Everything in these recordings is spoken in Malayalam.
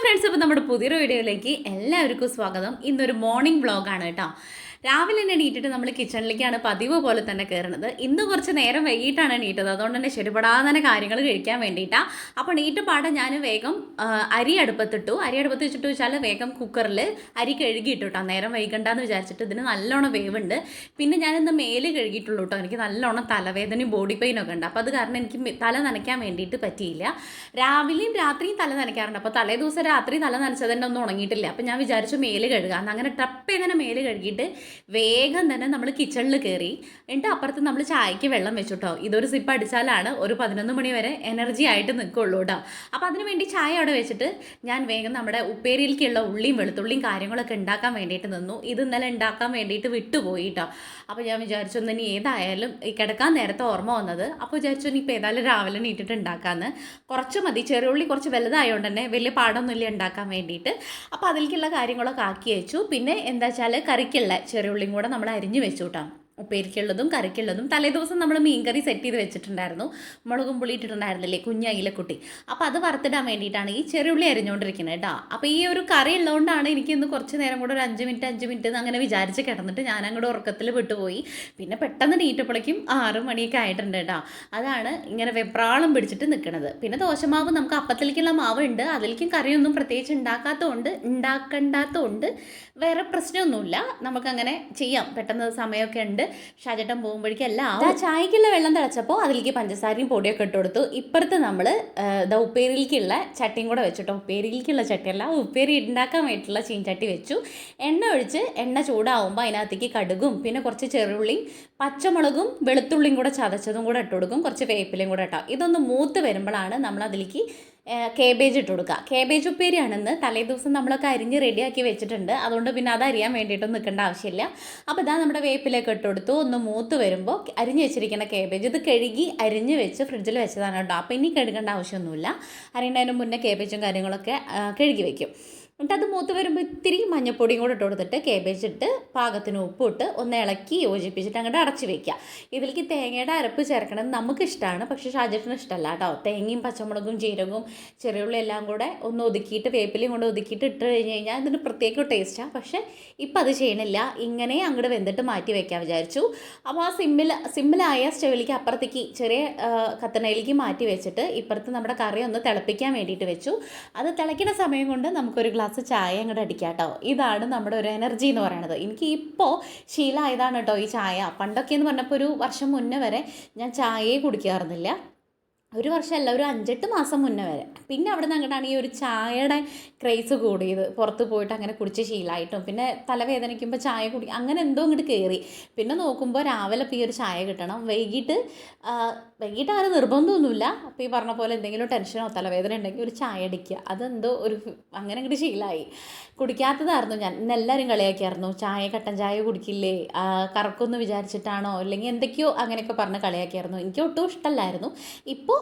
ഫ്രണ്ട്സ്, അപ്പോൾ നമ്മുടെ പുതിയൊരു വീഡിയോയിലേക്ക് എല്ലാവർക്കും സ്വാഗതം. ഇന്നൊരു മോർണിംഗ് വ്ളോഗാണ് കേട്ടോ. രാവിലെ തന്നെ എണീറ്റിട്ട് നമ്മൾ കിച്ചണിലേക്കാണ് പതിവ് പോലെ തന്നെ കയറുന്നത്. ഇന്ന് കുറച്ച് നേരം വൈകിട്ടാണ് എണീറ്റത്, അതുകൊണ്ട് തന്നെ ശരിപ്പെടാതെ തന്നെ കാര്യങ്ങൾ കഴിക്കാൻ വേണ്ടിയിട്ടാണ്. അപ്പോൾ എണീറ്റ പാടെ ഞാൻ വേഗം അരി അടുപ്പത്തിട്ടു. അരി അടുപ്പത്ത് വെച്ചിട്ട് വെച്ചാൽ വേഗം കുക്കറിൽ അരി കഴുകിയിട്ടു കേട്ടോ. നേരം വൈകണ്ടെന്ന് വിചാരിച്ചിട്ട് ഇതിന് നല്ലോണം വേവുണ്ട്. പിന്നെ ഞാനിന്ന് മേല് കഴുകിയിട്ടുള്ളൂ കേട്ടോ. എനിക്ക് നല്ലോണം തലവേദനയും ബോഡി പെയിനൊക്കെ ഉണ്ട്. അപ്പോൾ അത് കാരണം എനിക്ക് തല നനയ്ക്കാൻ വേണ്ടിയിട്ട് പറ്റിയില്ല. രാവിലെയും രാത്രിയും തല നനയ്ക്കാറുണ്ട്. അപ്പോൾ തലേ ദിവസം രാത്രി തല നനച്ചത് തന്നെ ഒന്നും ഉണങ്ങിയിട്ടില്ല. അപ്പോൾ ഞാൻ വിചാരിച്ചു മേല് കഴുകാം. അങ്ങനെ ടപ്പ് ചെയ്തന്നെ മേല് കഴുകിയിട്ട് വേഗം തന്നെ നമ്മൾ കിച്ചണിൽ കയറി. എന്നിട്ട് അപ്പുറത്ത് നമ്മൾ ചായക്ക് വെള്ളം വെച്ചു കേട്ടോ. ഇതൊരു സിപ്പ് അടിച്ചാലാണ് ഒരു 11 മണി വരെ എനർജി ആയിട്ട് നിൽക്കുള്ളൂ കേട്ടോ. അപ്പോൾ അതിന് വേണ്ടി ചായ അവിടെ വെച്ചിട്ട് ഞാൻ വേഗം നമ്മുടെ ഉപ്പേരിയിലേക്കുള്ള ഉള്ളിയും വെളുത്തുള്ളിയും കാര്യങ്ങളൊക്കെ ഉണ്ടാക്കാൻ വേണ്ടിയിട്ട് നിന്നു. ഇത് ഇന്നലെ ഉണ്ടാക്കാൻ വേണ്ടിയിട്ട് വിട്ടുപോയി കേട്ടോ. അപ്പോൾ ഞാൻ വിചാരിച്ചു ഇനി ഏതായാലും ഈ കിടക്കാൻ നേരത്തെ ഓർമ്മ വന്നത്. അപ്പോൾ വിചാരിച്ചു ഇനി ഇപ്പോൾ ഏതായാലും രാവിലെ നീട്ടിട്ട് ഉണ്ടാക്കാമെന്ന്. കുറച്ച് മതി, ചെറിയ ഉള്ളി കുറച്ച് വലുതായതുകൊണ്ട് തന്നെ വലിയ പാടൊന്നുമില്ല ഉണ്ടാക്കാൻ വേണ്ടിയിട്ട്. അപ്പോൾ അതിലേക്കുള്ള കാര്യങ്ങളൊക്കെ ആക്കി വെച്ചു. പിന്നെ എന്താ വെച്ചാൽ കറിക്കുള്ള ചെറിയ ഉള്ളിയും കൂടെ നമ്മൾ അരിഞ്ഞ് വെച്ചു കേട്ടോ. ഉപ്പേരിക്കുള്ളതും കറിക്കുള്ളതും തലേ ദിവസം നമ്മൾ മീൻകറി സെറ്റ് ചെയ്ത് വെച്ചിട്ടുണ്ടായിരുന്നു. മുളകും പുളി ഇട്ടിട്ടുണ്ടായിരുന്നില്ലേ കുഞ്ഞയിലക്കുട്ടി. അപ്പോൾ അത് വറുത്തിടാൻ വേണ്ടിയിട്ടാണ് ഈ ചെറിയുള്ളി അരിഞ്ഞുകൊണ്ടിരിക്കുന്നത് കേട്ടോ. അപ്പോൾ ഈ ഒരു കറി ഉള്ളതുകൊണ്ടാണ് എനിക്ക് ഇന്ന് കുറച്ച് നേരം കൂടെ ഒരു 5 മിനിറ്റ് അങ്ങനെ വിചാരിച്ച് കിടന്നിട്ട് ഞാൻ അങ്ങോട്ട് ഉറക്കത്തിൽ വിട്ടുപോയി. പിന്നെ പെട്ടെന്ന് നീറ്റപ്പോഴേക്കും 6 മണിയൊക്കെ ആയിട്ടുണ്ട് കേട്ടോ. അതാണ് ഇങ്ങനെ വെപ്രാളം പിടിച്ചിട്ട് നിൽക്കുന്നത്. പിന്നെ ദോശമാവ് നമുക്ക് അപ്പത്തിലേക്കുള്ള മാവ് ഉണ്ട്. അതിലേക്കും കറിയൊന്നും പ്രത്യേകിച്ച് ഉണ്ടാക്കാത്തതുകൊണ്ട് വേറെ പ്രശ്നമൊന്നുമില്ല. നമുക്കങ്ങനെ ചെയ്യാം. പെട്ടെന്ന് സമയമൊക്കെ ഉണ്ട്. ഷാജേട്ടൻ പോകുമ്പോഴേക്കും എല്ലാം ചായക്കുള്ള വെള്ളം തിളച്ചപ്പോൾ അതിലേക്ക് പഞ്ചസാരയും പൊടിയൊക്കെ ഇട്ട് കൊടുത്തു. ഇപ്പുറത്ത് നമ്മൾ ഉപ്പേരിയിലേക്കുള്ള ചട്ടിയും കൂടെ വെച്ചിട്ടോ. ഉപ്പേരിയിലേക്കുള്ള ചട്ടിയല്ല, ഉപ്പേരി ഉണ്ടാക്കാൻ വേണ്ടിയിട്ടുള്ള ചീൻചട്ടി വെച്ചു. എണ്ണ ഒഴിച്ച് എണ്ണ ചൂടാവുമ്പോൾ അതിനകത്തേക്ക് കടുകും പിന്നെ കുറച്ച് ചെറുള്ളിയും പച്ചമുളകും വെളുത്തുള്ളിയും കൂടെ ചതച്ചതും കൂടെ ഇട്ട് കൊടുക്കും. കുറച്ച് വേപ്പിലയും കൂടെ ഇട്ടോ. ഇതൊന്ന് മൂത്ത് വരുമ്പോഴാണ് നമ്മൾ അതിലേക്ക് കേബേജ് ഇട്ട് കൊടുക്കുക. കേബേജ് ഉപ്പേരിയാണെന്ന് തലേ ദിവസം നമ്മളൊക്കെ അരിഞ്ഞ് റെഡിയാക്കി വെച്ചിട്ടുണ്ട്. അതുകൊണ്ട് പിന്നെ അത് അറിയാൻ വേണ്ടിയിട്ടൊന്നും നിൽക്കേണ്ട ആവശ്യമില്ല. അപ്പോൾ ഇതാ നമ്മുടെ വേപ്പിലേക്ക് ഇട്ട് കൊടുത്തു. ഒന്ന് മൂത്ത് വരുമ്പോൾ അരിഞ്ഞ് വെച്ചിരിക്കുന്ന കേബേജ് ഇത് കഴുകി അരിഞ്ഞ് വെച്ച് ഫ്രിഡ്ജിൽ വെച്ചതാണ് കേട്ടോ. അപ്പോൾ ഇനി കഴുകേണ്ട ആവശ്യമൊന്നുമില്ല. അരിയുന്നതിന് മുന്നേ കേബേജും കാര്യങ്ങളൊക്കെ കഴുകി വയ്ക്കും. എന്നിട്ട് അത് മൂത്ത് വരുമ്പോൾ ഇത്തിരി മഞ്ഞപ്പൊടിയും കൂടെ ഇട്ട് കൊടുത്തിട്ട് കേബേജ് ഇട്ട് പാകത്തിന് ഉപ്പിട്ട് ഒന്ന് ഇളക്കി യോജിപ്പിച്ചിട്ട് അങ്ങോട്ട് അടച്ച് വയ്ക്കുക. ഇതിലേക്ക് തേങ്ങയുടെ അരപ്പ് ചേർക്കണമെന്ന് നമുക്കിഷ്ടമാണ്, പക്ഷേ ഷാജേട്ടന് ഇഷ്ടമല്ല കേട്ടോ. തേങ്ങയും പച്ചമുളകും ജീരകവും ചെറിയുള്ളി എല്ലാം കൂടെ ഒന്ന് ഒതുക്കിയിട്ട് വേപ്പിലയും കൊണ്ട് ഒതുക്കിയിട്ട് ഇട്ട് കഴിഞ്ഞ് കഴിഞ്ഞാൽ ഇതിന് പ്രത്യേക ടേസ്റ്റാണ്. പക്ഷേ ഇപ്പം അത് ചെയ്യണില്ല. ഇങ്ങനെ അങ്ങോട്ട് വെന്തിട്ട് മാറ്റി വയ്ക്കാൻ വിചാരിച്ചു. അപ്പോൾ ആ സിമ്മിലായ സ്റ്റവിലേക്ക് അപ്പുറത്തേക്ക് ചെറിയ കത്തണയിലേക്ക് മാറ്റി വെച്ചിട്ട് ഇപ്പുറത്ത് നമ്മുടെ കറി ഒന്ന് തിളപ്പിക്കാൻ വേണ്ടിയിട്ട് വെച്ചു. അത് തിളയ്ക്കുന്ന സമയം കൊണ്ട് നമുക്കൊരു ഗ്ലാസ് ചായ അങ്ങോട്ട് അടിക്കാം കേട്ടോ. ഇതാണ് നമ്മുടെ ഒരു എനർജി എന്ന് പറയുന്നത്. എനിക്ക് ഇപ്പോൾ ശീലമായതാണ് കേട്ടോ ഈ ചായ. പണ്ടൊക്കെ എന്ന് പറഞ്ഞപ്പോൾ ഒരു വർഷം മുന്നേ വരെ ഞാൻ ചായയെ കുടിക്കാറുന്നില്ല. ഒരു വർഷമല്ല, ഒരു 5-8 മാസം മുന്നേ വരെ. പിന്നെ അവിടെ നിന്ന് അങ്ങോട്ടാണ് ഈ ഒരു ചായയുടെ ക്രേസ് കൂടിയത്. പുറത്ത് പോയിട്ട് അങ്ങനെ കുടിച്ച് ശീലമായിട്ടും പിന്നെ തലവേദനിക്കുമ്പോൾ ചായ അങ്ങനെ എന്തോ ഇങ്ങോട്ട് കയറി. പിന്നെ നോക്കുമ്പോൾ രാവിലെ ഇപ്പോൾ ഈ ഒരു ചായ കിട്ടണം. വൈകിട്ട് അങ്ങനെ നിർബന്ധമൊന്നുമില്ല. അപ്പോൾ ഈ പറഞ്ഞ പോലെ എന്തെങ്കിലും ടെൻഷനോ തലവേദന ഉണ്ടെങ്കിൽ ഒരു ചായ അടിക്കുക. അതെന്തോ അങ്ങനെ ഇങ്ങോട്ട് ശീലമായി. കുടിക്കാത്തതായിരുന്നു ഞാൻ. ഇന്ന് എല്ലാവരും കളിയാക്കിയായിരുന്നു. കട്ടൻ ചായ കുടിക്കില്ലേ, കറക്കുമെന്ന് വിചാരിച്ചിട്ടാണോ അല്ലെങ്കിൽ എന്തൊക്കെയോ അങ്ങനെയൊക്കെ പറഞ്ഞ് കളിയാക്കിയായിരുന്നു. എനിക്ക് ഒട്ടും ഇഷ്ടമല്ലായിരുന്നു. ഇപ്പോൾ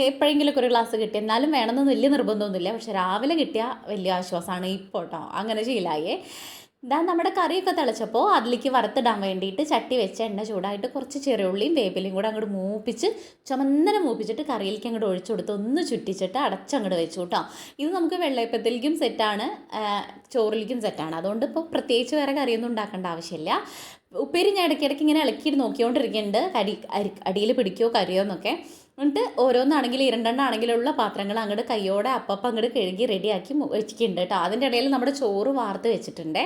എപ്പോഴെങ്കിലുമൊക്കെ ഒരു ഗ്ലാസ് കിട്ടി, എന്നാലും വേണമെന്നൊന്നും വലിയ നിർബന്ധമൊന്നുമില്ല. പക്ഷെ രാവിലെ കിട്ടിയാൽ വലിയ ആശ്വാസമാണ് ഇപ്പോൾ കേട്ടോ. അങ്ങനെ ശീലമായേ. ഇതാ നമ്മുടെ കറിയൊക്കെ തിളച്ചപ്പോൾ അതിലേക്ക് വറുത്തിടാൻ വേണ്ടിയിട്ട് ചട്ടി വെച്ച് എണ്ണ ചൂടായിട്ട് കുറച്ച് ചെറിയുള്ളിയും വേപ്പിലയും കൂടെ അങ്ങോട്ട് മൂപ്പിച്ചിട്ട് കറിയിലേക്ക് അങ്ങോട്ട് ഒഴിച്ചു കൊടുത്ത് ഒന്ന് ചുറ്റിച്ചിട്ട് അടച്ചങ്ങോട്ട് വെച്ചു കേട്ടോ. ഇത് നമുക്ക് വെള്ളയപ്പത്തിലേക്കും സെറ്റാണ്, ചോറിലേക്കും സെറ്റാണ്. അതുകൊണ്ട് ഇപ്പോൾ പ്രത്യേകിച്ച് വേറെ കറിയൊന്നും ഉണ്ടാക്കേണ്ട ആവശ്യമില്ല. ഉപ്പേരി ഞാൻ ഇടയ്ക്കിടയ്ക്ക് ഇങ്ങനെ ഇളക്കിയിട്ട് നോക്കിക്കൊണ്ടിരിക്കുന്നുണ്ട്, അടിയിൽ പിടിക്കുകയോ കരിയോ എന്നൊക്കെ. എന്നിട്ട് ഓരോന്നാണെങ്കിലും 2 ആണെങ്കിലുള്ള പാത്രങ്ങൾ അങ്ങോട്ട് കയ്യോടെ അപ്പം അങ്ങോട്ട് കഴുകി റെഡിയാക്കി വെച്ചിട്ടുണ്ട് കേട്ടോ. അതിൻ്റെ ഇടയിൽ നമ്മുടെ ചോറ് വാർത്ത് വെച്ചിട്ടുണ്ട്.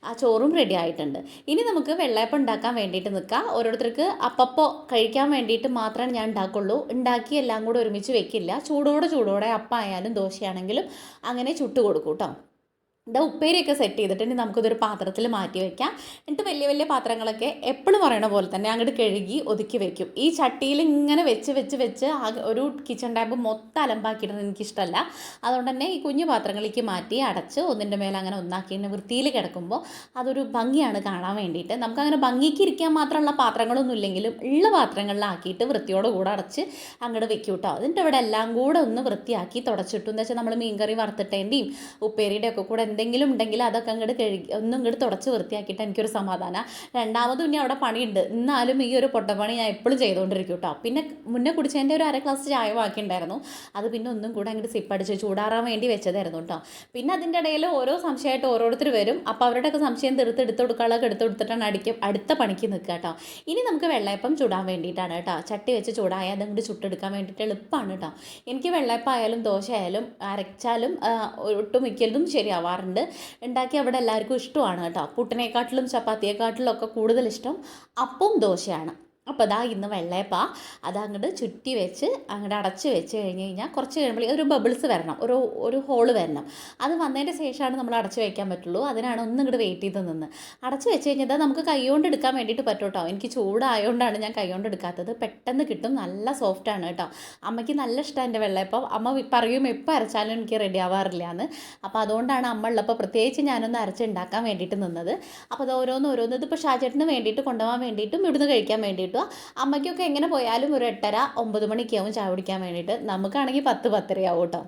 ആ ചോറും റെഡി ആയിട്ടുണ്ട്. ഇനി നമുക്ക് വെള്ളയപ്പം ഉണ്ടാക്കാൻ വേണ്ടിയിട്ട് നിൽക്കാം. ഓരോരുത്തർക്ക് അപ്പപ്പോൾ കഴിക്കാൻ വേണ്ടിയിട്ട് മാത്രമേ ഞാൻ ഉണ്ടാക്കുള്ളൂ. ഉണ്ടാക്കി എല്ലാം കൂടെ ഒരുമിച്ച് വെക്കില്ല. ചൂടോടെ അപ്പമായാലും ദോശയാണെങ്കിലും അങ്ങനെ ചുട്ട് കൊടുക്കും കേട്ടോ. ഉപ്പേരിയൊക്കെ സെറ്റ് ചെയ്തിട്ട് നമുക്കിതൊരു പാത്രത്തിൽ മാറ്റി വയ്ക്കാം. എന്നിട്ട് വലിയ പാത്രങ്ങളൊക്കെ എപ്പോഴും പറയണ പോലെ തന്നെ അങ്ങോട്ട് കഴുകി ഒതുക്കി വെക്കും. ഈ ചട്ടിയിൽ ഇങ്ങനെ വെച്ച് ഒരു കിച്ചൺ ടാപ്പ് മൊത്തം അലമ്പാക്കിയിടുന്നത് എനിക്കിഷ്ടമല്ല. അതുകൊണ്ട് തന്നെ ഈ കുഞ്ഞു പാത്രങ്ങളിലേക്ക് മാറ്റി അടച്ച് ഒന്നിൻ്റെ മേലെ അങ്ങനെ ഒന്നാക്കി വൃത്തിയിൽ കിടക്കുമ്പോൾ അതൊരു ഭംഗിയാണ് കാണാൻ വേണ്ടിയിട്ട്. നമുക്കങ്ങനെ ഭംഗിക്ക് ഇരിക്കാൻ മാത്രമുള്ള പാത്രങ്ങളൊന്നും ഇല്ലെങ്കിലും ഉള്ള പാത്രങ്ങളിലാക്കിയിട്ട് വൃത്തിയോടുകൂടെ അടച്ച് അങ്ങോട്ട് വെക്കും കേട്ടോ. അതിൻ്റെ ഇവിടെ എല്ലാം കൂടെ ഒന്ന് വൃത്തിയാക്കി തുടച്ചിട്ടു. എന്ന് വെച്ചാൽ നമ്മൾ മീൻകറി വറുത്തിട്ടേൻ്റെയും ഉപ്പേരിയുടെ ഒക്കെ കൂടെ എന്തെങ്കിലും ഉണ്ടെങ്കിൽ അതൊക്കെ അങ്ങോട്ട് ഒന്നും ഇങ്ങോട്ട് തുടച്ച് വൃത്തിയാക്കിയിട്ട് എനിക്കൊരു സമാധാനം. രണ്ടാമതും ഇനി അവിടെ പണിയുണ്ട്, എന്നാലും ഈ ഒരു പൊട്ടപ്പണി ഞാൻ എപ്പോഴും ചെയ്തുകൊണ്ടിരിക്കും കേട്ടോ. പിന്നെ മുന്നേ കുടിച്ചതിൻ്റെ ഒരു 1/2 ഗ്ലാസ് ചായ ബാക്കിയുണ്ടായിരുന്നു, അത് പിന്നെ ഒന്നും കൂടെ അങ്ങോട്ട് സിപ്പടിച്ച് ചൂടാറാൻ വേണ്ടി വെച്ചതായിരുന്നു കേട്ടോ. പിന്നെ അതിൻ്റെ ഇടയിൽ ഓരോ സംശയമായിട്ട് ഓരോരുത്തർ വരും, അപ്പോൾ അവരുടെയൊക്കെ സംശയം എടുത്ത് കൊടുക്കാനുള്ളതൊക്കെ എടുത്ത് കൊടുത്തിട്ടാണ് അടുത്ത പണിക്ക് നിൽക്കുക കേട്ടോ. ഇനി നമുക്ക് വെള്ളയപ്പം ചൂടാൻ വേണ്ടിയിട്ടാണ് കേട്ടോ. ചട്ടി വെച്ച് ചൂടായ അതങ്ങോട്ട് ചുട്ടെടുക്കാൻ വേണ്ടിയിട്ട് എളുപ്പമാണ് കേട്ടോ. എനിക്ക് വെള്ളയപ്പം ആയാലും ദോശ ആയാലും അരച്ചാലും ഒട്ടുമിക്കതും ശരിയാവാറുണ്ട്. ഉണ്ടാക്കി അവിടെ എല്ലാവർക്കും ഇഷ്ടമാണ് കേട്ടോ. പുട്ടിനെക്കാട്ടിലും ചപ്പാത്തിയെക്കാട്ടിലും ഒക്കെ കൂടുതൽ ഇഷ്ടം അപ്പവും ദോശയാണ്. അപ്പോൾ അതാ ഇന്ന് വെള്ളയപ്പം അത് അങ്ങോട്ട് ചുറ്റി വെച്ച് അങ്ങോട്ട് അടച്ച് വെച്ച് കഴിഞ്ഞ് കഴിഞ്ഞാൽ കുറച്ച് കഴിയുമ്പോൾ ഒരു ബബിൾസ് വരണം, ഒരു ഹോള് വരണം. അത് വന്നതിൻ്റെ ശേഷമാണ് നമ്മൾ അടച്ച് വയ്ക്കാൻ പറ്റുള്ളൂ. അതിനാണ് ഒന്നും ഇങ്ങോട്ട് വെയിറ്റ് ചെയ്ത് നിന്ന് അടച്ച് വെച്ച് കഴിഞ്ഞാൽ നമുക്ക് കൈകൊണ്ട് എടുക്കാൻ വേണ്ടിയിട്ട് പറ്റും കേട്ടോ. എനിക്ക് ചൂടായതുകൊണ്ടാണ് ഞാൻ കൈകൊണ്ട് എടുക്കാത്തത്. പെട്ടെന്ന് കിട്ടും, നല്ല സോഫ്റ്റാണ് കേട്ടോ. അമ്മയ്ക്ക് നല്ല ഇഷ്ടമാണ് എൻ്റെ വെള്ളയപ്പം. അമ്മ പറയും എപ്പോൾ അരച്ചാലും എനിക്ക് റെഡി ആവാറില്ല എന്ന്. അപ്പോൾ അതുകൊണ്ടാണ് അമ്മ ഉള്ളപ്പോൾ പ്രത്യേകിച്ച് ഞാനൊന്ന് അരച്ചുണ്ടാക്കാൻ വേണ്ടിയിട്ട് നിന്നത്. അപ്പോൾ അത് ഓരോന്ന് ഇതിപ്പോൾ ഷാജേട്ടന് വേണ്ടിയിട്ട് കൊണ്ടുപോകാൻ വേണ്ടിയിട്ടും ഇവിടുന്ന് കഴിക്കാൻ വേണ്ടിയിട്ടും. അമ്മയ്ക്കൊക്കെ എങ്ങനെ പോയാലും ഒരു 8:30-9 മണിക്കാവും ചായ കുടിക്കാൻ വേണ്ടിയിട്ട്. നമുക്കാണെങ്കിൽ 10-10:30 ആവും കേട്ടോ.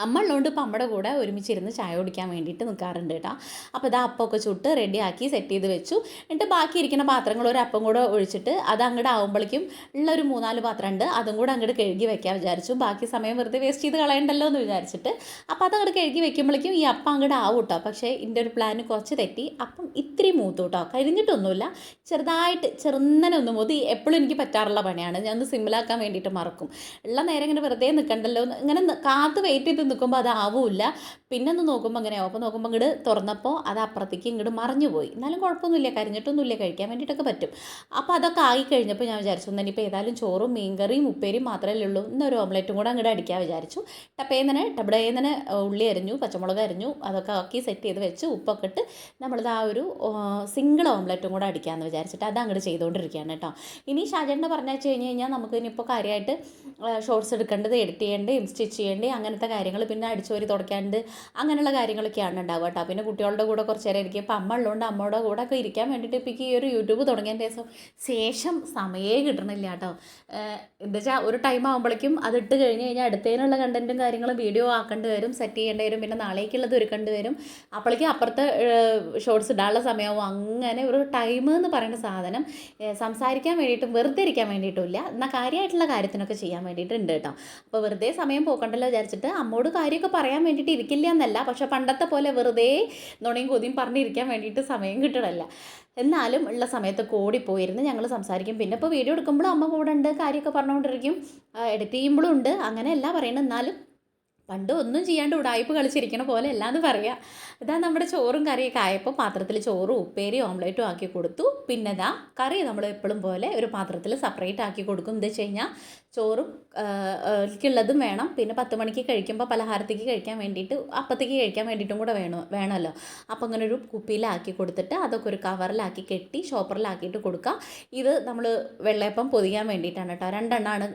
അമ്മ ഉള്ളതുകൊണ്ട് ഇപ്പം അമ്മയുടെ കൂടെ ഒരുമിച്ചിരുന്ന് ചായ കുടിക്കാൻ വേണ്ടിയിട്ട് നിൽക്കാറുണ്ട് കേട്ടോ. അപ്പോൾ ഇത് അപ്പമൊക്കെ ചുട്ട് റെഡിയാക്കി സെറ്റ് ചെയ്ത് വെച്ചു. എന്നിട്ട് ബാക്കി ഇരിക്കുന്ന പാത്രങ്ങൾ ഒരു അപ്പം കൂടെ ഒഴിച്ചിട്ട് അത് അങ്ങോട്ട് ആകുമ്പോഴേക്കും ഉള്ളൊരു 3-4 പാത്രം ഉണ്ട്, അതും കൂടെ അങ്ങോട്ട് കഴുകി വെക്കാൻ വിചാരിച്ചു. ബാക്കി സമയം വെറുതെ വേസ്റ്റ് ചെയ്ത് കളയണ്ടല്ലോ എന്ന് വിചാരിച്ചിട്ട്. അപ്പോൾ അത് അങ്ങോട്ട് കഴുകി വെക്കുമ്പോഴേക്കും ഈ അപ്പം അങ്ങോട്ട് ആവും കേട്ടോ. പക്ഷേ എൻ്റെ ഒരു പ്ലാന് കുറച്ച് തെറ്റി. അപ്പം ഇത്തിരി മൂത്തു കേട്ടോ, കരിഞ്ഞിട്ടൊന്നുമില്ല, ചെറുതായിട്ട് ചെറുന്നനെ ഒന്ന് മൂത്തി. എപ്പോഴും എനിക്ക് പറ്റാറുള്ള പണിയാണ്, ഞാൻ ഒന്ന് സിമ്പിളാക്കാൻ വേണ്ടിയിട്ട് മറക്കും. ഉള്ള നേരം ഇങ്ങനെ വെറുതെ നിൽക്കണ്ടല്ലോ, ഇങ്ങനെ കാത്ത് വെയിറ്റ് ചെയ്ത് നിൽക്കുമ്പോൾ അതാവില്ല. പിന്നെ ഒന്ന് നോക്കുമ്പോൾ അങ്ങനെയാവും. അപ്പോൾ നോക്കുമ്പോൾ ഇങ്ങോട്ട് തുറന്നപ്പോൾ അത് അപ്പുറത്തേക്ക് ഇങ്ങോട്ട് മറിഞ്ഞു പോയി. എന്നാലും കുഴപ്പമൊന്നുമില്ല, കരിഞ്ഞിട്ടൊന്നുമില്ല, കഴിക്കാൻ വേണ്ടിയിട്ടൊക്കെ പറ്റും. അപ്പോൾ അതൊക്കെ ആയി കഴിഞ്ഞപ്പോൾ ഞാൻ വിചാരിച്ചു ഇനിയിപ്പോൾ ഏതായാലും ചോറും മീൻകറിയും ഉപ്പേരിയും മാത്രമേ ഉള്ളൂ, ഇന്നൊരു ഓംലെറ്റും കൂടെ അങ്ങോട്ട് അടിക്കാൻ വിചാരിച്ചു. ടബടേന്ന് ഉള്ളി അരിഞ്ഞു, പച്ചമുളക് അരിഞ്ഞു, അതൊക്കെ ആക്കി സെറ്റ് ചെയ്ത് വെച്ച് ഉപ്പൊക്കെ ഇട്ട് നമ്മളിത് ആ ഒരു സിംഗിൾ ഓംലെറ്റും കൂടെ അടിക്കാമെന്ന് വിചാരിച്ചിട്ട് അത് അങ്ങോട്ട് ചെയ്തുകൊണ്ടിരിക്കുകയാണ് കേട്ടോ. ഇനി ഷാജേട്ടനെ പറഞ്ഞു വെച്ച് കഴിഞ്ഞാൽ നമുക്ക് ഇനിയിപ്പോൾ കാര്യമായിട്ട് ഷോർട്സ് എടുക്കേണ്ടത്, എഡിറ്റ് ചെയ്യേണ്ടത്, സ്റ്റിച്ച് ചെയ്യേണ്ടത്, അങ്ങനത്തെ കാര്യങ്ങൾ, പിന്നെ അടിച്ചോരി തുടയ്ക്കാണ്ട് അങ്ങനെയുള്ള കാര്യങ്ങളൊക്കെയാണ് ഉണ്ടാവുക കേട്ടോ. പിന്നെ കുട്ടികളുടെ കൂടെ കുറച്ച് നേരം ഇരിക്കും. ഇപ്പം അമ്മ ഉള്ളതുകൊണ്ട് അമ്മയുടെ കൂടെ ഒക്കെ ഇരിക്കാൻ വേണ്ടിയിട്ട് ഇപ്പോൾ ഈ ഒരു യൂട്യൂബ് തുടങ്ങിയതിൻ്റെ ശേഷം സമയമേ കിട്ടണില്ല കേട്ടോ. എന്താ വെച്ചാൽ ഒരു ടൈം ആകുമ്പോഴേക്കും അതിട്ട് കഴിഞ്ഞ് കഴിഞ്ഞാൽ അടുത്തതിനുള്ള കണ്ടൻറ്റും കാര്യങ്ങളും വീഡിയോ ആക്കേണ്ടി വരും, സെറ്റ് ചെയ്യേണ്ടി വരും, പിന്നെ നാളേക്കുള്ളത് ഒരുക്കേണ്ടി വരും. അപ്പോഴേക്കും അപ്പുറത്തെ ഷോർട്സ് ഇടാനുള്ള സമയമാവും. അങ്ങനെ ഒരു ടൈം എന്ന് പറയുന്ന സാധനം സംസാരിക്കാൻ വേണ്ടിയിട്ടും വെറുതെ ഇരിക്കാൻ വേണ്ടിയിട്ടും ഇല്ല, എന്നാൽ കാര്യമായിട്ടുള്ള കാര്യത്തിനൊക്കെ ചെയ്യാൻ വേണ്ടിയിട്ടുണ്ട് കേട്ടോ. അപ്പോൾ വെറുതെ സമയം പോക്കണ്ടല്ലോ വിചാരിച്ചിട്ട് അമ്മോട് കാര്യമൊക്കെ പറയാൻ വേണ്ടിയിട്ട് ഇരിക്കില്ല എന്നല്ല, പക്ഷേ പണ്ടത്തെ പോലെ വെറുതെ നുണയും കൊതിയും പറഞ്ഞിരിക്കാൻ വേണ്ടിയിട്ട് സമയം കിട്ടണമല്ല. എന്നാലും ഉള്ള സമയത്ത് കൂടിപ്പോയിരുന്ന് ഞങ്ങൾ സംസാരിക്കും. പിന്നെ ഇപ്പോൾ വീഡിയോ എടുക്കുമ്പോഴും അമ്മ കൂടെ ഉണ്ട്, കാര്യമൊക്കെ പറഞ്ഞുകൊണ്ടിരിക്കും, എഡിറ്റ് ചെയ്യുമ്പോഴും ഉണ്ട്. അങ്ങനെയല്ല പറയുന്നത്, എന്നാലും പണ്ട് ഒന്നും ചെയ്യാണ്ട് ഉടായ്പ് കളിച്ചിരിക്കണ പോലെ അല്ലാന്ന് പറയാം. ഇതാ നമ്മുടെ ചോറും കറിയൊക്കെ ആയപ്പോൾ പാത്രത്തിൽ ചോറും ഉപ്പേരി ഓംലേറ്റും ആക്കി കൊടുത്തു. പിന്നെ ഇതാ കറി നമ്മൾ എപ്പോഴും പോലെ ഒരു പാത്രത്തിൽ സെപ്പറേറ്റ് ആക്കി കൊടുക്കും. എന്താ വെച്ച് കഴിഞ്ഞാൽ ചോറും ക്കുള്ളതും വേണം, പിന്നെ 10 മണിക്ക് കഴിക്കുമ്പോൾ പലഹാരത്തേക്ക് കഴിക്കാൻ വേണ്ടിയിട്ട്, അപ്പത്തേക്ക് കഴിക്കാൻ വേണ്ടിയിട്ടും കൂടെ വേണമല്ലോ. അപ്പോൾ ഇങ്ങനെ ഒരു കുപ്പിയിലാക്കി കൊടുത്തിട്ട് അതൊക്കെ ഒരു കവറിലാക്കി കെട്ടി ഷോപ്പറിലാക്കിയിട്ട് കൊടുക്കുക. ഇത് നമ്മൾ വെള്ളയപ്പം പൊതിയാൻ വേണ്ടിയിട്ടാണ് കേട്ടോ. 2 എണ്ണമാണ്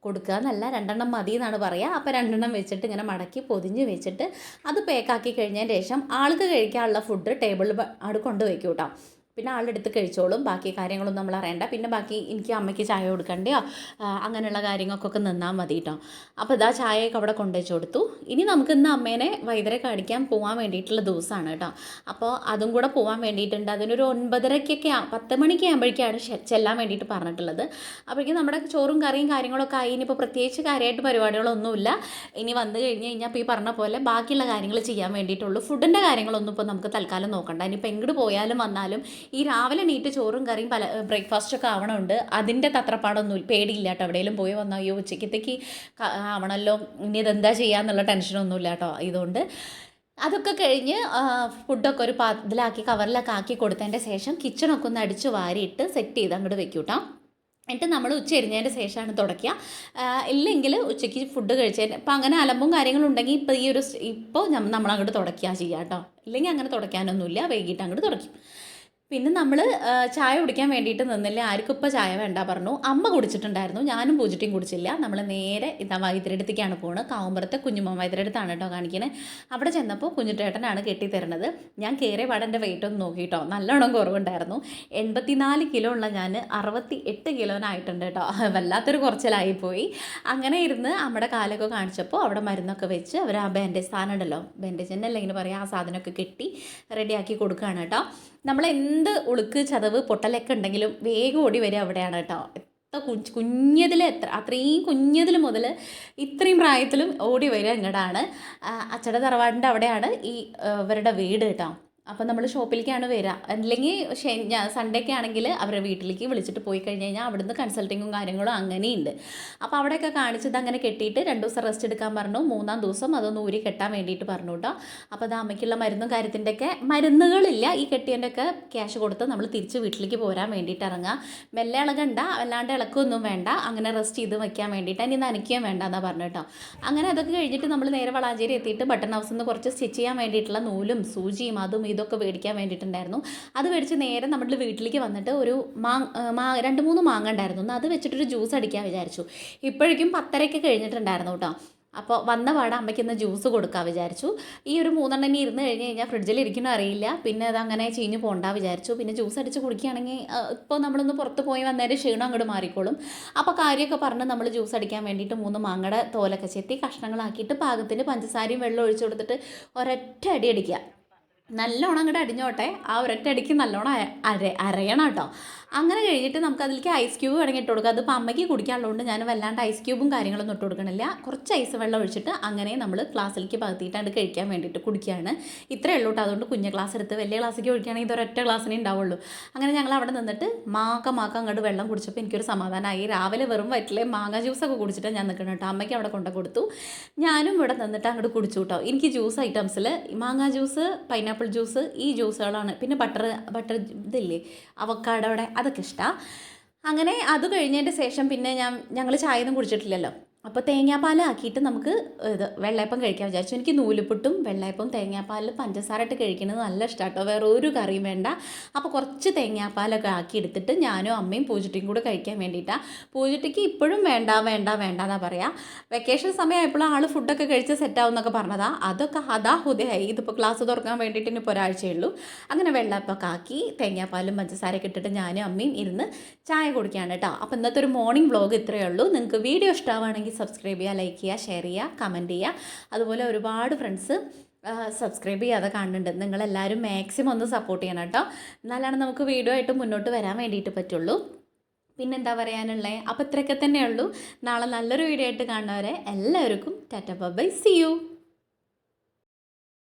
കൊടുക്കുക എന്നല്ല, 2 എണ്ണം മതി എന്നാണ് പറയുക. അപ്പോൾ 2 എണ്ണം വെച്ചിട്ട് ഇങ്ങനെ മടക്കി പൊതിഞ്ഞ് വെച്ചിട്ട് അത് പേക്കാക്കി കഴിഞ്ഞതിന് ശേഷം ആൾക്ക് കഴിക്കാനുള്ള ഫുഡ് ടേബിളിൽ അവിടെ കൊണ്ടുവയ്ക്കും കേട്ടോ. പിന്നെ ആളെടുത്ത് കഴിച്ചോളും, ബാക്കി കാര്യങ്ങളൊന്നും നമ്മൾ അറിയണ്ട. പിന്നെ ബാക്കി എനിക്ക് അമ്മയ്ക്ക് ചായ കൊടുക്കണ്ടയോ അങ്ങനെയുള്ള കാര്യങ്ങൾക്കൊക്കെ നിന്നാൽ മതി കേട്ടോ. അപ്പോൾ ഇതാ ചായയൊക്കെ അവിടെ കൊണ്ടുവച്ച് കൊടുത്തു. ഇനി നമുക്ക് ഇന്ന് അമ്മേനെ വൈദ്യരെ കാണിക്കാൻ പോകാൻ വേണ്ടിയിട്ടുള്ള ദിവസമാണ് കേട്ടോ. അപ്പോൾ അതും കൂടെ പോകാൻ വേണ്ടിയിട്ടുണ്ട്. അതിനൊരു 9:30-10 മണിക്ക് ആകുമ്പോഴേക്കാണ് ചെല്ലാൻ വേണ്ടിയിട്ട് പറഞ്ഞിട്ടുള്ളത്. അപ്പോഴേക്കും നമ്മുടെ ചോറും കറിയും കാര്യങ്ങളൊക്കെ ആയി. ഇനിയിപ്പോൾ പ്രത്യേകിച്ച് കാര്യമായിട്ട് പരിപാടികളൊന്നുമില്ല. ഇനി വന്നു കഴിഞ്ഞ് കഴിഞ്ഞാൽ ഇപ്പോൾ ഈ പറഞ്ഞ പോലെ ബാക്കിയുള്ള കാര്യങ്ങൾ ചെയ്യാൻ വേണ്ടിയിട്ടുള്ളൂ. ഫുഡിൻ്റെ കാര്യങ്ങളൊന്നും ഇപ്പോൾ നമുക്ക് തൽക്കാലം നോക്കണ്ട. ഇനിയിപ്പോൾ എങ്ങോട്ട് പോയാലും വന്നാലും ഈ രാവിലെ നീറ്റ് ചോറും കറിയും ബ്രേക്ക്ഫാസ്റ്റൊക്കെ ആവണമുണ്ട്. അതിൻ്റെ തത്രപ്പാടൊന്നും പേടിയില്ല കേട്ടോ. എവിടെയെങ്കിലും പോയി വന്നാൽ അയ്യോ ഉച്ചക്കത്തേക്ക് ആവണമല്ലോ, ഇനി ഇതെന്താ ചെയ്യാന്നുള്ള ടെൻഷനൊന്നുമില്ല കേട്ടോ. ഇതുകൊണ്ട് അതൊക്കെ കഴിഞ്ഞ് ഫുഡൊക്കെ ഒരു ഇതിലാക്കി കവറിലൊക്കെ ആക്കി കൊടുത്തതിൻ്റെ ശേഷം കിച്ചണൊക്കെ ഒന്ന് അടിച്ച് വാരിയിട്ട് സെറ്റ് ചെയ്ത് അങ്ങോട്ട് വെക്കും കേട്ടോ. എന്നിട്ട് നമ്മൾ ഉച്ച എരിഞ്ഞതിൻ്റെ ശേഷമാണ് തുടയ്ക്കുക. ഇല്ലെങ്കിൽ ഉച്ചയ്ക്ക് ഫുഡ് കഴിച്ചതിന് ഇപ്പം അങ്ങനെ അലമ്പും കാര്യങ്ങളും ഉണ്ടെങ്കിൽ ഇപ്പോൾ നമ്മളങ്ങോട്ട് തുടയ്ക്കുക ചെയ്യാം കേട്ടോ. ഇല്ലെങ്കിൽ അങ്ങനെ തുടയ്ക്കാനൊന്നുമില്ല, വൈകിട്ട് അങ്ങോട്ട് തുടയ്ക്കും. പിന്നെ നമ്മൾ ചായ കുടിക്കാൻ വേണ്ടിയിട്ട് നിന്നില്ല. ആർക്കും ഇപ്പോൾ ചായ വേണ്ട പറഞ്ഞു. അമ്മ കുടിച്ചിട്ടുണ്ടായിരുന്നു, ഞാനും പൂജിട്ടിയും കുടിച്ചില്ല. നമ്മൾ നേരെ ഇതാ വൈദ്യരടുത്തേക്കാണ് പോകുന്നത്. കാവുമ്പുറത്തെ കുഞ്ഞുമ്മ വൈദ്യരടുത്താണ് കേട്ടോ കാണിക്കുന്നത്. അവിടെ ചെന്നപ്പോൾ കുഞ്ഞുട്ടേട്ടനാണ് കെട്ടിത്തരുന്നത്. ഞാൻ കയറിയ പാടെ എൻ്റെ വെയിറ്റ് ഒന്ന് നോക്കിയിട്ടോ, നല്ലോണം കുറവുണ്ടായിരുന്നു. 84 കിലോ ഉള്ള ഞാൻ 68 കിലോനായിട്ടുണ്ട് കേട്ടോ. വല്ലാത്തൊരു കുറച്ചിലായിപ്പോയി. അങ്ങനെ ഇരുന്ന് അമ്മയുടെ കാലൊക്കെ കാണിച്ചപ്പോൾ അവിടെ മരുന്നൊക്കെ വെച്ച് അവർ ആ ബാൻഡേജ് സാധനം ഉണ്ടല്ലോ, ബാൻഡേജ് തന്നെ അല്ല ഇങ്ങനെ പറയാം, ആ സാധനമൊക്കെ കെട്ടി റെഡിയാക്കി കൊടുക്കുകയാണ് കേട്ടോ. നമ്മൾ എന്ത് ഉളുക്ക് ചതവ് പൊട്ടലൊക്കെ ഉണ്ടെങ്കിലും വേഗം ഓടി വരിക അവിടെയാണ് കേട്ടോ. കുഞ്ഞതിൽ അത്രയും കുഞ്ഞതിൽ മുതൽ ഇത്രയും പ്രായത്തിലും ഓടി വരിക ഇങ്ങോട്ടാണ്. അച്ചട തറവാടിൻ്റെ അവിടെയാണ് ഈ ഇവരുടെ വീട് കേട്ടോ. അപ്പോൾ നമ്മൾ ഷോപ്പിലേക്കാണ് വരിക. അല്ലെങ്കിൽ സൺഡേ ഒക്കെ ആണെങ്കിൽ അവരുടെ വീട്ടിലേക്ക് വിളിച്ചിട്ട് പോയി കഴിഞ്ഞ് കഴിഞ്ഞാൽ അവിടുന്ന് കൺസൾട്ടിങ്ങും കാര്യങ്ങളും അങ്ങനെയുണ്ട്. അപ്പോൾ അവിടെയൊക്കെ കാണിച്ചത് അങ്ങനെ കെട്ടിയിട്ട് 2 ദിവസം റെസ്റ്റ് എടുക്കാൻ പറഞ്ഞു. 3-ാം ദിവസം അതൊന്ന് ഊരി കെട്ടാൻ വേണ്ടിയിട്ട് പറഞ്ഞു കേട്ടോ. അപ്പോൾ അത് അമ്മയ്ക്കുള്ള മരുന്നും കാര്യത്തിൻ്റെയൊക്കെ മരുന്നുകളില്ല, ഈ കെട്ടിയൻ്റെ ഒക്കെ ക്യാഷ് കൊടുത്ത് നമ്മൾ തിരിച്ച് വീട്ടിലേക്ക് പോരാൻ വേണ്ടിയിട്ട് ഇറങ്ങുക. മെല്ലെ ഇളകണ്ട, അല്ലാണ്ട് ഇളക്കൊന്നും വേണ്ട, അങ്ങനെ റെസ്റ്റ് ചെയ്ത് വയ്ക്കാൻ വേണ്ടിയിട്ട് ഇനി നനയ്ക്കുകയും വേണ്ട എന്നാണ് പറഞ്ഞു കേട്ടോ. അങ്ങനെ അതൊക്കെ കഴിഞ്ഞിട്ട് നമ്മൾ നേരെ വളാഞ്ചേരി എത്തിയിട്ട് ബട്ടൺ ഹൗസിൽ നിന്ന് കുറച്ച് സ്റ്റിച്ച് ചെയ്യാൻ വേണ്ടിയിട്ടുള്ള നൂലും സൂചിയും അതും ഇതൊക്കെ മേടിക്കാൻ വേണ്ടിയിട്ടുണ്ടായിരുന്നു. അത് മേടിച്ച് നേരെ നമ്മുടെ വീട്ടിലേക്ക് വന്നിട്ട് ഒരു 2-3 മാങ്ങ ഉണ്ടായിരുന്നു, അത് വെച്ചിട്ടൊരു ജ്യൂസ് അടിക്കാൻ വിചാരിച്ചു. ഇപ്പോഴേക്കും 10:30 കഴിഞ്ഞിട്ടുണ്ടായിരുന്നു കേട്ടോ. അപ്പോൾ വന്ന പാടെ അമ്മയ്ക്കൊന്ന് ജ്യൂസ് കൊടുക്കാൻ വിചാരിച്ചു. ഈ ഒരു 3 എണ്ണം ഇരുന്ന് കഴിഞ്ഞ് കഴിഞ്ഞാൽ ഫ്രിഡ്ജിൽ ഇരിക്കണോ അറിയില്ല, പിന്നെ അതങ്ങനെ ചീഞ്ഞ് പോകണ്ട വിചാരിച്ചു. പിന്നെ ജ്യൂസ് അടിച്ച് കുടിക്കുകയാണെങ്കിൽ ഇപ്പോൾ നമ്മളൊന്ന് പുറത്ത് പോയി വന്നേരം ക്ഷീണം അങ്ങോട്ട് മാറിക്കോളും. അപ്പോൾ കാര്യമൊക്കെ പറഞ്ഞ് നമ്മൾ ജ്യൂസ് അടിക്കാൻ വേണ്ടിയിട്ട് 3 മാങ്ങയുടെ തോലൊക്കെ ചെത്തി കഷ്ണങ്ങളാക്കിയിട്ട് പാകത്തിന് പഞ്ചസാരയും വെള്ളം ഒഴിച്ചു കൊടുത്തിട്ട് ഒരൊറ്റ അടി അടിക്കുക. നല്ലോണം അങ്ങോട്ട് അടിഞ്ഞോട്ടെ, ആ ഒരൊറ്റ അടിക്ക് നല്ലോണം അരയണം കേട്ടോ. അങ്ങനെ കഴിഞ്ഞിട്ട് നമുക്ക് അതിലേക്ക് ഐസ് ക്യൂബ് വേണമെങ്കിൽ ഇട്ട് കൊടുക്കുക. അതിപ്പോൾ അമ്മയ്ക്ക് കുടിക്കാനുള്ളതുകൊണ്ട് ഞാൻ വല്ലാണ്ട് ഐസ് ക്യൂബും കാര്യങ്ങളൊന്നും ഇട്ട് കൊടുക്കണില്ല. കുറച്ച് ഐസ് വെള്ളം ഒഴിച്ചിട്ട് അങ്ങനെ നമ്മൾ ഗ്ലാസ്സിലേക്ക് പകർത്തിയിട്ടാണ്ട് കഴിക്കാൻ വേണ്ടിയിട്ട് കുടിക്കുകയാണ്. ഇത്രയേ ഉള്ളൂ കേട്ടോ. അതുകൊണ്ട് കുഞ്ഞ ഗ്ലാസ് എടുത്ത് വലിയ ഗ്ലാസ്സിലേക്ക് ഒഴിക്കുകയാണെങ്കിൽ ഇതൊരൊറ്റ ഗ്ലാസ്സിനേ ഉണ്ടാവുള്ളൂ. അങ്ങനെ ഞങ്ങൾ അവിടെ നിന്നിട്ട് മാക്ക അങ്ങോട്ട് വെള്ളം കുടിച്ചപ്പോൾ എനിക്കൊരു സമാധാനമായി. രാവിലെ വെറും വയറ്റിലെ മാങ്ങ ജ്യൂസൊക്കെ കുടിച്ചിട്ട് ഞാൻ നിൽക്കണം കേട്ടോ. അമ്മയ്ക്ക് അവിടെ കൊണ്ടു കൊടുത്തു, ഞാനും ഇവിടെ നിന്നിട്ട് അങ്ങോട്ട് കുടിച്ചു കേട്ടോ. എനിക്ക് ജ്യൂസ് ഐറ്റംസിൽ മാങ്ങ ജ്യൂസ്, പൈനാപ്പിൾ ജ്യൂസ്, ഈ ജ്യൂസുകളാണ്. പിന്നെ ബട്ടർ ഇതില്ലേ അവക്കാടോടെ, അതൊക്കെ ഇഷ്ടമാണ്. അങ്ങനെ അത് കഴിഞ്ഞതിൻ്റെ ശേഷം പിന്നെ ഞങ്ങൾ ചായയൊന്നും കുടിച്ചിട്ടില്ലല്ലോ. അപ്പോൾ തേങ്ങാപ്പാലാക്കിയിട്ട് നമുക്ക് ഇത് വെള്ളയപ്പം കഴിക്കാൻ വിചാരിച്ചു. എനിക്ക് നൂലുപുട്ടും വെള്ളയപ്പം തേങ്ങാപ്പാലിൽ പഞ്ചസാര ഇട്ട് കഴിക്കുന്നത് നല്ല ഇഷ്ടമാണ് കേട്ടോ. വേറെ ഒരു കറിയും വേണ്ട. അപ്പോൾ കുറച്ച് തേങ്ങാപ്പാലൊക്കെ ആക്കി എടുത്തിട്ട് ഞാനും അമ്മയും പൂജിട്ടിയും കൂടെ കഴിക്കാൻ വേണ്ടിയിട്ടാണ്. പൂജിട്ടിക്ക് ഇപ്പോഴും വേണ്ട എന്നാണ് പറയുക. വെക്കേഷൻ സമയമായപ്പോൾ ആൾ ഫുഡൊക്കെ കഴിച്ച് സെറ്റാവും എന്നൊക്കെ പറഞ്ഞതാണ്. അതൊക്കെ ഹുദയായി. ഇതിപ്പോൾ ക്ലാസ് തുറക്കാൻ വേണ്ടിയിട്ട് ഇനിയിപ്പോൾ ഒരാഴ്ചയേ ഉള്ളൂ. അങ്ങനെ വെള്ളയപ്പൊക്കെ ആക്കി തേങ്ങാപ്പാലും പഞ്ചസാരയൊക്കെ ഇട്ടിട്ട് ഞാനും അമ്മയും ഇരുന്ന് ചായ കുടിക്കുകയാണ് കേട്ടോ. അപ്പോൾ ഇന്നത്തെ ഒരു മോർണിംഗ് വ്ളോഗ് ഇത്രയേ ഉള്ളൂ. നിങ്ങൾക്ക് വീഡിയോ ഇഷ്ടമാവുകയാണെങ്കിൽ സബ്സ്ക്രൈബ് ചെയ്യുക, ലൈക്ക് ചെയ്യുക, ഷെയർ ചെയ്യുക, കമൻറ്റ് ചെയ്യുക. അതുപോലെ ഒരുപാട് ഫ്രണ്ട്സ് സബ്സ്ക്രൈബ് ചെയ്യാതെ കാണുന്നുണ്ട്. നിങ്ങളെല്ലാവരും മാക്സിമം ഒന്ന് സപ്പോർട്ട് ചെയ്യണം കേട്ടോ. എന്നാലാണ് നമുക്ക് വീഡിയോ ആയിട്ട് മുന്നോട്ട് വരാൻ വേണ്ടിയിട്ട് പറ്റുള്ളൂ. പിന്നെന്താ പറയാനുള്ളത്? അപ്പോൾ ഇത്രയൊക്കെ തന്നെയുള്ളൂ. നാളെ നല്ലൊരു വീഡിയോ ആയിട്ട് കാണുന്നവരെ എല്ലാവർക്കും ടാറ്റ ബൈ, സീ യു.